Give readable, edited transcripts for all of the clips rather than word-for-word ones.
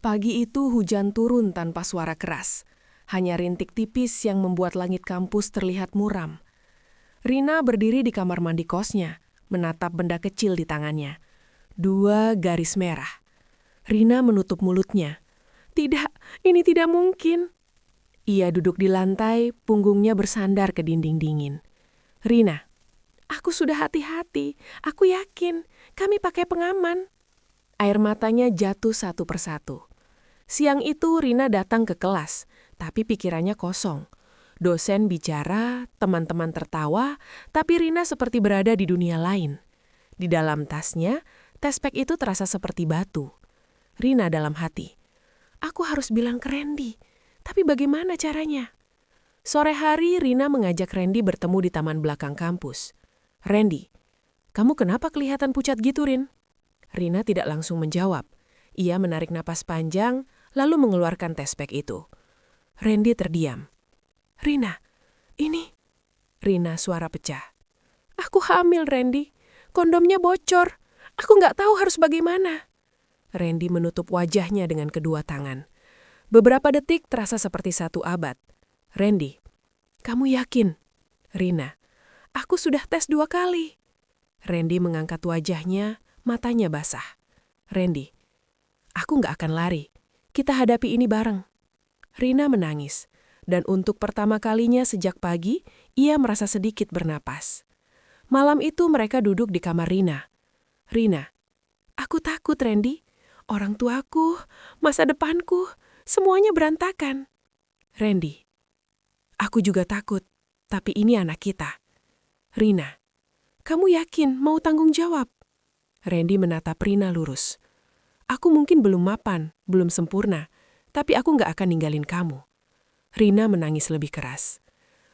Pagi itu hujan turun tanpa suara keras. Hanya rintik tipis yang membuat langit kampus terlihat muram. Rina berdiri di kamar mandi kosnya, menatap benda kecil di tangannya. 2 garis merah. Rina menutup mulutnya. Tidak, ini tidak mungkin. Ia duduk di lantai, punggungnya bersandar ke dinding dingin. Rina, aku sudah hati-hati. Aku yakin, kami pakai pengaman. Air matanya jatuh satu persatu. Siang itu Rina datang ke kelas, tapi pikirannya kosong. Dosen bicara, teman-teman tertawa, tapi Rina seperti berada di dunia lain. Di dalam tasnya, tespek itu terasa seperti batu. Rina dalam hati, aku harus bilang ke Randy, tapi bagaimana caranya? Sore hari Rina mengajak Randy bertemu di taman belakang kampus. Randy, kamu kenapa kelihatan pucat gitu, Rin? Rina tidak langsung menjawab. Ia menarik napas panjang, lalu mengeluarkan tespek itu. Randy terdiam. Rina, ini... Rina suara pecah. Aku hamil, Randy. Kondomnya bocor. Aku nggak tahu harus bagaimana. Randy menutup wajahnya dengan kedua tangan. Beberapa detik terasa seperti 1 abad. Randy, kamu yakin? Rina, aku sudah tes 2 kali. Randy mengangkat wajahnya, matanya basah. Randy, aku nggak akan lari. Kita hadapi ini bareng. Rina menangis, dan untuk pertama kalinya sejak pagi, ia merasa sedikit bernapas. Malam itu mereka duduk di kamar Rina. Rina, aku takut, Randy. Orang tuaku, masa depanku, semuanya berantakan. Randy, aku juga takut, tapi ini anak kita. Rina, kamu yakin mau tanggung jawab? Randy menatap Rina lurus. Aku mungkin belum mapan, belum sempurna, tapi aku nggak akan ninggalin kamu. Rina menangis lebih keras.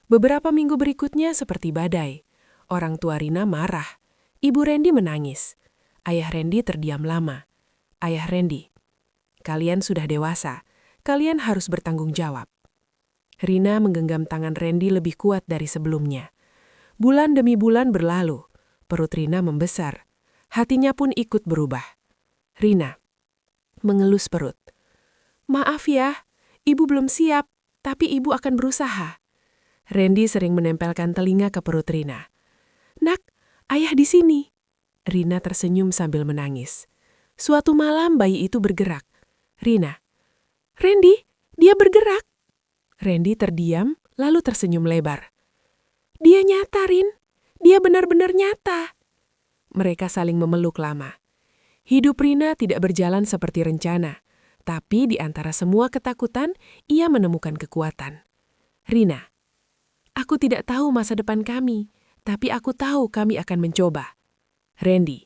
Beberapa minggu berikutnya seperti badai. Orang tua Rina marah. Ibu Randy menangis. Ayah Randy terdiam lama. Ayah Randy, kalian sudah dewasa. Kalian harus bertanggung jawab. Rina menggenggam tangan Randy lebih kuat dari sebelumnya. Bulan demi bulan berlalu. Perut Rina membesar. Hatinya pun ikut berubah. Rina mengelus perut. Maaf ya, ibu belum siap, tapi ibu akan berusaha. Randy sering menempelkan telinga ke perut Rina. Nak, ayah di sini. Rina tersenyum sambil menangis. Suatu malam bayi itu bergerak. Rina, Randy, dia bergerak. Randy terdiam, lalu tersenyum lebar. Dia nyata, Rin. Dia benar-benar nyata. Mereka saling memeluk lama. Hidup Rina tidak berjalan seperti rencana, tapi di antara semua ketakutan, ia menemukan kekuatan. Rina, aku tidak tahu masa depan kami, tapi aku tahu kami akan mencoba. Randy,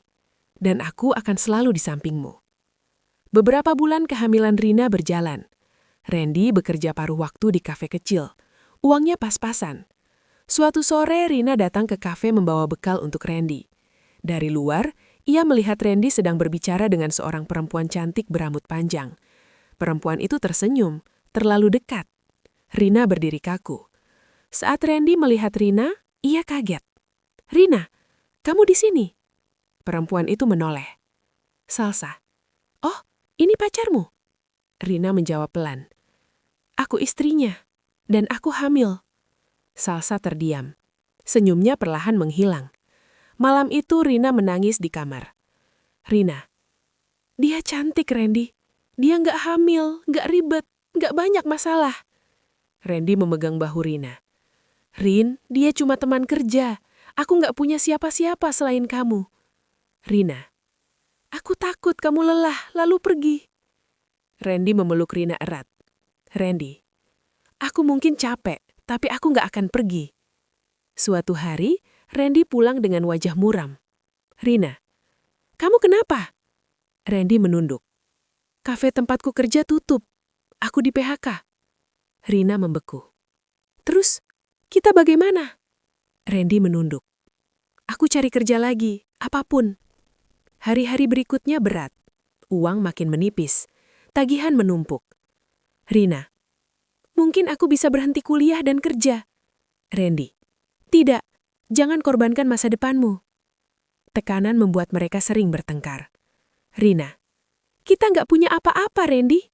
dan aku akan selalu di sampingmu. Beberapa bulan kehamilan Rina berjalan. Randy bekerja paruh waktu di kafe kecil. Uangnya pas-pasan. Suatu sore Rina datang ke kafe membawa bekal untuk Randy. Dari luar, ia melihat Randy sedang berbicara dengan seorang perempuan cantik berambut panjang. Perempuan itu tersenyum, terlalu dekat. Rina berdiri kaku. Saat Randy melihat Rina, ia kaget. Rina, kamu di sini? Perempuan itu menoleh. Salsa, oh, ini pacarmu? Rina menjawab pelan. Aku istrinya, dan aku hamil. Salsa terdiam. Senyumnya perlahan menghilang. Malam itu Rina menangis di kamar. Rina, dia cantik, Randy. Dia nggak hamil, nggak ribet, nggak banyak masalah. Randy memegang bahu Rina. Rin, dia cuma teman kerja. Aku nggak punya siapa-siapa selain kamu. Rina, aku takut kamu lelah lalu pergi. Randy memeluk Rina erat. Randy, aku mungkin capek, tapi aku nggak akan pergi. Suatu hari, Randy pulang dengan wajah muram. Rina, kamu kenapa? Randy menunduk. Kafe tempatku kerja tutup. Aku di PHK. Rina membeku. Terus, kita bagaimana? Randy menunduk. Aku cari kerja lagi, apapun. Hari-hari berikutnya berat. Uang makin menipis. Tagihan menumpuk. Rina, mungkin aku bisa berhenti kuliah dan kerja. Randy, tidak. Jangan korbankan masa depanmu. Tekanan membuat mereka sering bertengkar. Rina, kita nggak punya apa-apa, Randy.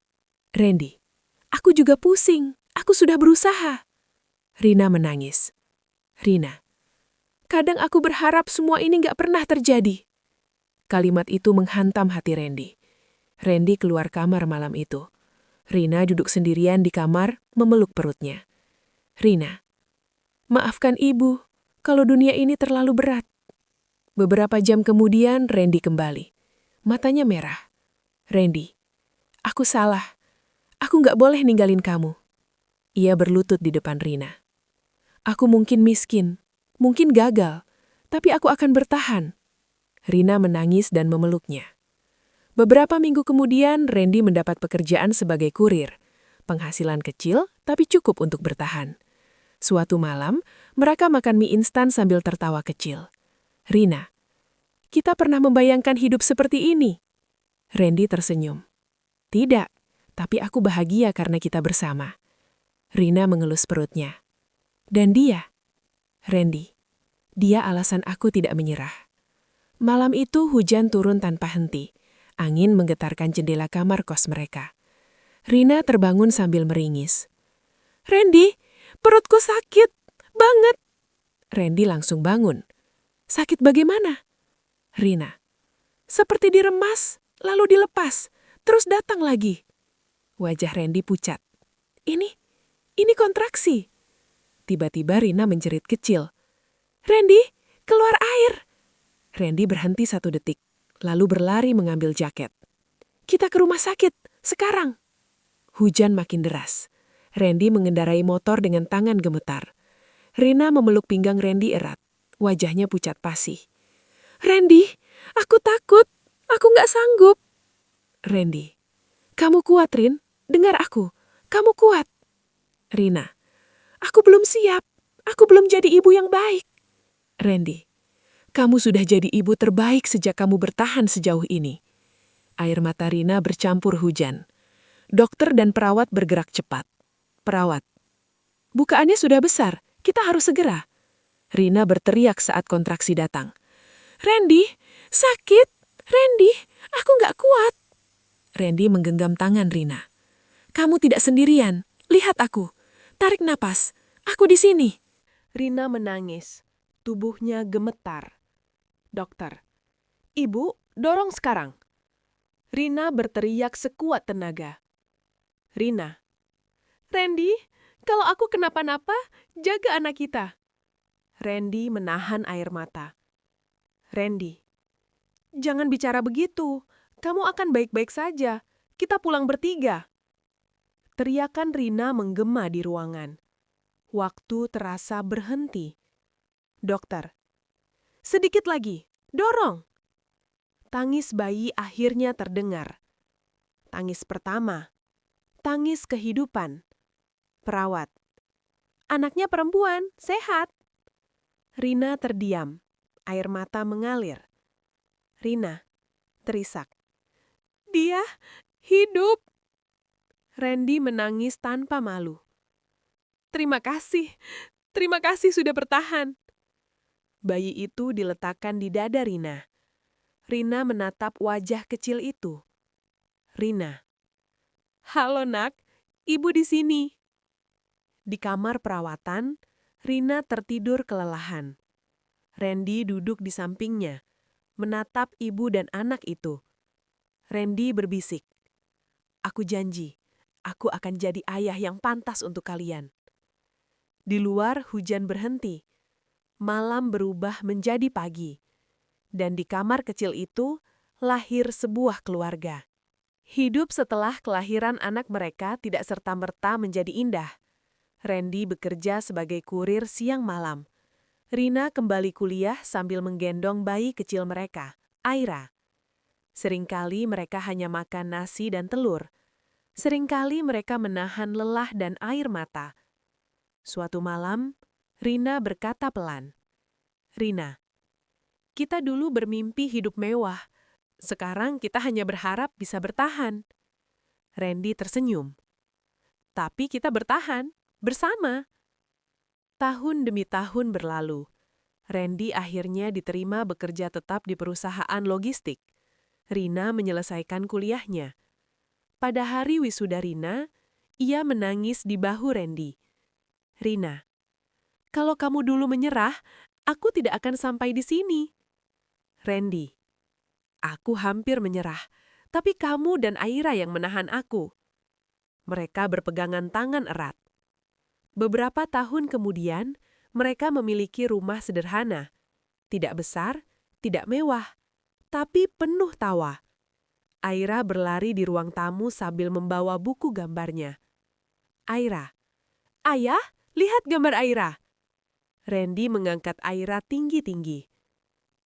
Randy, aku juga pusing. Aku sudah berusaha. Rina menangis. Rina, kadang aku berharap semua ini gak pernah terjadi. Kalimat itu menghantam hati Randy. Randy keluar kamar malam itu. Rina duduk sendirian di kamar, memeluk perutnya. Rina, maafkan ibu kalau dunia ini terlalu berat. Beberapa jam kemudian Randy kembali. Matanya merah. Randy, aku salah. Aku gak boleh ninggalin kamu. Ia berlutut di depan Rina. Aku mungkin miskin, mungkin gagal, tapi aku akan bertahan. Rina menangis dan memeluknya. Beberapa minggu kemudian, Randy mendapat pekerjaan sebagai kurir. Penghasilan kecil, tapi cukup untuk bertahan. Suatu malam, mereka makan mie instan sambil tertawa kecil. Rina, kita pernah membayangkan hidup seperti ini. Randy tersenyum. Tidak, tapi aku bahagia karena kita bersama. Rina mengelus perutnya. Dan dia, Randy, dia alasan aku tidak menyerah. Malam itu hujan turun tanpa henti. Angin menggetarkan jendela kamar kos mereka. Rina terbangun sambil meringis. Randy, perutku sakit banget. Randy langsung bangun. Sakit bagaimana? Rina, seperti diremas, lalu dilepas, terus datang lagi. Wajah Randy pucat. Ini kontraksi. Tiba-tiba Rina menjerit kecil. Randy, keluar air. Randy berhenti 1 detik, lalu berlari mengambil jaket. Kita ke rumah sakit, sekarang. Hujan makin deras. Randy mengendarai motor dengan tangan gemetar. Rina memeluk pinggang Randy erat. Wajahnya pucat pasih. Randy, aku takut. Aku gak sanggup. Randy, kamu kuat, Rin. Dengar aku. Kamu kuat. Rina, aku belum siap. Aku belum jadi ibu yang baik. Randy, kamu sudah jadi ibu terbaik sejak kamu bertahan sejauh ini. Air mata Rina bercampur hujan. Dokter dan perawat bergerak cepat. Perawat, bukaannya sudah besar. Kita harus segera. Rina berteriak saat kontraksi datang. Randy, sakit. Randy, aku gak kuat. Randy menggenggam tangan Rina. Kamu tidak sendirian. Lihat aku. Tarik napas. Aku di sini. Rina menangis. Tubuhnya gemetar. Dokter, ibu, dorong sekarang. Rina berteriak sekuat tenaga. Rina, Randy, kalau aku kenapa-napa, jaga anak kita. Randy menahan air mata. Randy, jangan bicara begitu. Kamu akan baik-baik saja. Kita pulang bertiga. Teriakan Rina menggema di ruangan. Waktu terasa berhenti. Dokter, sedikit lagi, dorong. Tangis bayi akhirnya terdengar. Tangis pertama, tangis kehidupan. Perawat, anaknya perempuan, sehat. Rina terdiam, air mata mengalir. Rina terisak. Dia hidup. Randy menangis tanpa malu. Terima kasih sudah bertahan. Bayi itu diletakkan di dada Rina. Rina menatap wajah kecil itu. Rina, halo nak, ibu di sini. Di kamar perawatan, Rina tertidur kelelahan. Randy duduk di sampingnya, menatap ibu dan anak itu. Randy berbisik, aku janji, aku akan jadi ayah yang pantas untuk kalian. Di luar hujan berhenti. Malam berubah menjadi pagi. Dan di kamar kecil itu, lahir sebuah keluarga. Hidup setelah kelahiran anak mereka tidak serta-merta menjadi indah. Randy bekerja sebagai kurir siang malam. Rina kembali kuliah sambil menggendong bayi kecil mereka, Aira. Seringkali mereka hanya makan nasi dan telur. Seringkali mereka menahan lelah dan air mata. Suatu malam, Rina berkata pelan, Rina, kita dulu bermimpi hidup mewah. Sekarang kita hanya berharap bisa bertahan. Randy tersenyum. Tapi kita bertahan, bersama. Tahun demi tahun berlalu. Randy akhirnya diterima bekerja tetap di perusahaan logistik. Rina menyelesaikan kuliahnya. Pada hari wisuda Rina, ia menangis di bahu Randy. "Rina, kalau kamu dulu menyerah, aku tidak akan sampai di sini." "Randy, aku hampir menyerah, tapi kamu dan Aira yang menahan aku." Mereka berpegangan tangan erat. Beberapa tahun kemudian, mereka memiliki rumah sederhana. Tidak besar, tidak mewah, tapi penuh tawa. Aira berlari di ruang tamu sambil membawa buku gambarnya. "Aira, ayah, lihat gambar Aira." Randy mengangkat Aira tinggi-tinggi.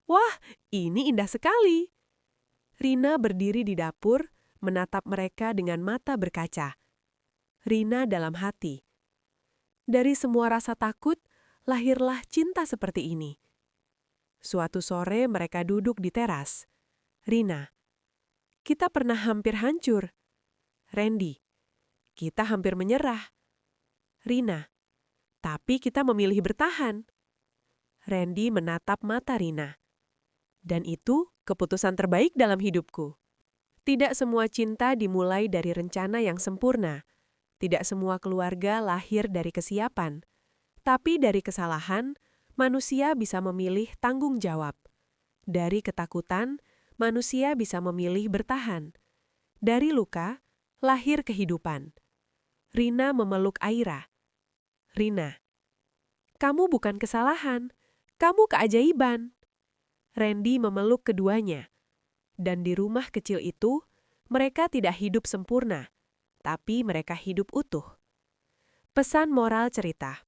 "Wah, ini indah sekali." Rina berdiri di dapur, menatap mereka dengan mata berkaca. Rina dalam hati. Dari semua rasa takut, lahirlah cinta seperti ini. Suatu sore mereka duduk di teras. Rina, "Kita pernah hampir hancur." Randy, "Kita hampir menyerah." Rina, "Tapi kita memilih bertahan." Randy menatap mata Rina. "Dan itu keputusan terbaik dalam hidupku." Tidak semua cinta dimulai dari rencana yang sempurna. Tidak semua keluarga lahir dari kesiapan. Tapi dari kesalahan, manusia bisa memilih tanggung jawab. Dari ketakutan, manusia bisa memilih bertahan. Dari luka, lahir kehidupan. Rina memeluk Aira. "Rina, kamu bukan kesalahan, kamu keajaiban." Randy memeluk keduanya. Dan di rumah kecil itu, mereka tidak hidup sempurna, tapi mereka hidup utuh. Pesan moral cerita.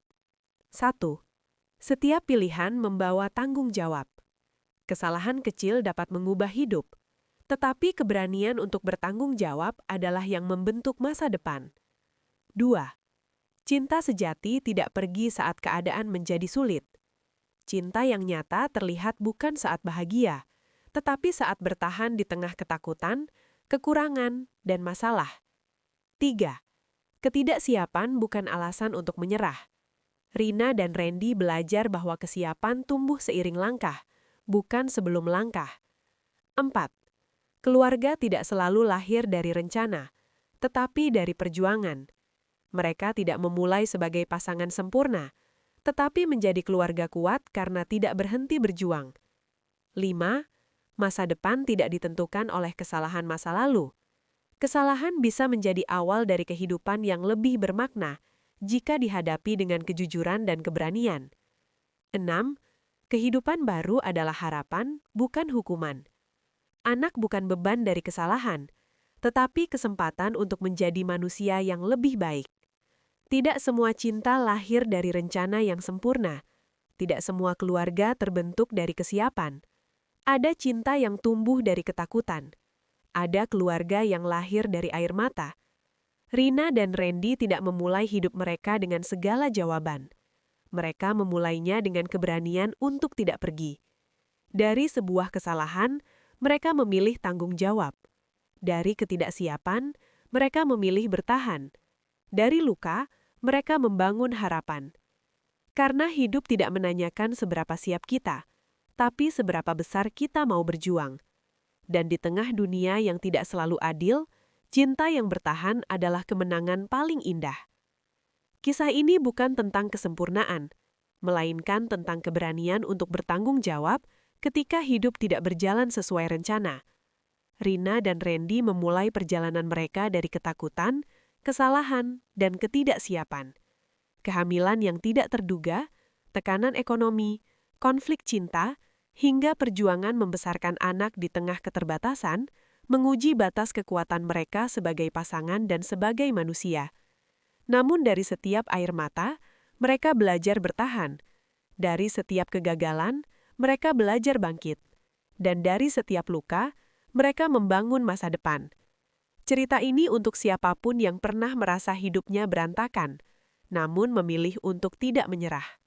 1. Setiap pilihan membawa tanggung jawab. Kesalahan kecil dapat mengubah hidup, tetapi keberanian untuk bertanggung jawab adalah yang membentuk masa depan. 2. Cinta sejati tidak pergi saat keadaan menjadi sulit. Cinta yang nyata terlihat bukan saat bahagia, tetapi saat bertahan di tengah ketakutan, kekurangan, dan masalah. 3. Ketidaksiapan bukan alasan untuk menyerah. Rina dan Randy belajar bahwa kesiapan tumbuh seiring langkah, bukan sebelum langkah. 4. Keluarga tidak selalu lahir dari rencana, tetapi dari perjuangan. Mereka tidak memulai sebagai pasangan sempurna, tetapi menjadi keluarga kuat karena tidak berhenti berjuang. 5. Masa depan tidak ditentukan oleh kesalahan masa lalu. Kesalahan bisa menjadi awal dari kehidupan yang lebih bermakna jika dihadapi dengan kejujuran dan keberanian. 6. Kehidupan baru adalah harapan, bukan hukuman. Anak bukan beban dari kesalahan, tetapi kesempatan untuk menjadi manusia yang lebih baik. Tidak semua cinta lahir dari rencana yang sempurna. Tidak semua keluarga terbentuk dari kesiapan. Ada cinta yang tumbuh dari ketakutan. Ada keluarga yang lahir dari air mata. Rina dan Randy tidak memulai hidup mereka dengan segala jawaban. Mereka memulainya dengan keberanian untuk tidak pergi. Dari sebuah kesalahan, mereka memilih tanggung jawab. Dari ketidaksiapan, mereka memilih bertahan. Dari luka, mereka membangun harapan. Karena hidup tidak menanyakan seberapa siap kita, tapi seberapa besar kita mau berjuang. Dan di tengah dunia yang tidak selalu adil, cinta yang bertahan adalah kemenangan paling indah. Kisah ini bukan tentang kesempurnaan, melainkan tentang keberanian untuk bertanggung jawab ketika hidup tidak berjalan sesuai rencana. Rina dan Randy memulai perjalanan mereka dari ketakutan, kesalahan, dan ketidaksiapan. Kehamilan yang tidak terduga, tekanan ekonomi, konflik cinta, hingga perjuangan membesarkan anak di tengah keterbatasan, menguji batas kekuatan mereka sebagai pasangan dan sebagai manusia. Namun dari setiap air mata, mereka belajar bertahan. Dari setiap kegagalan, mereka belajar bangkit. Dan dari setiap luka, mereka membangun masa depan. Cerita ini untuk siapapun yang pernah merasa hidupnya berantakan, namun memilih untuk tidak menyerah.